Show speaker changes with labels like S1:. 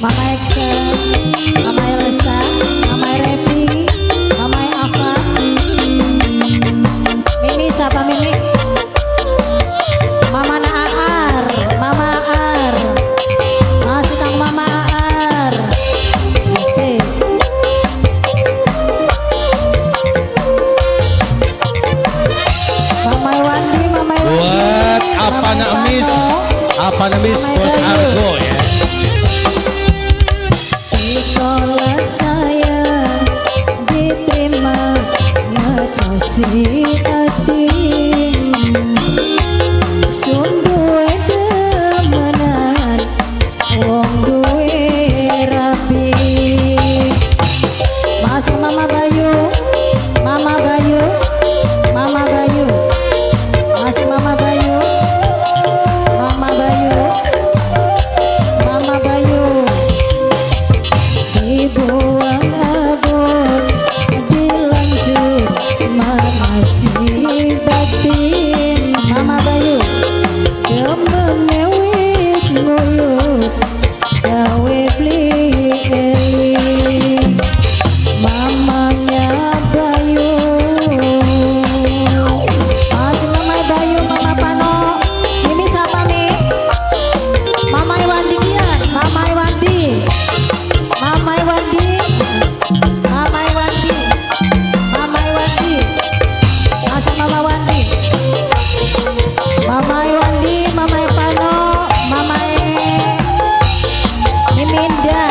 S1: Mama Excel, Mama Elsa, Mama Repi, Mama Ava. Mimi siapa Mimi? Mama Naar, Mama Ar. Masih Kang Mama Ar. Asik. Mama Wandi, Mama Wandi.
S2: Buat apa namis? Apa namis Bos Argo ya?
S1: Ditolak saya diterima ngecosi hati sun duwe demenan wong duwe rapi. Masih Mama Bayu, Mama Bayu, Mama Bayu. Masih Mama Bayu, Mama Bayu, Mama Bayu. Dibuang abon dilanjut manasi batin. Mama Bayu demene wis nguyut gawe beli eling. Mamanya Bayu, masih Mama Bayu, Mama Pano. Mimi siapa Mi? Mama Iwandi kian, Mama Iwandi, Mama Iwandi, Mama Iwandi, Mama Iwandi. Masih Mama Wandi, Mama Iwandi, Mama Pano, Mama Miminda.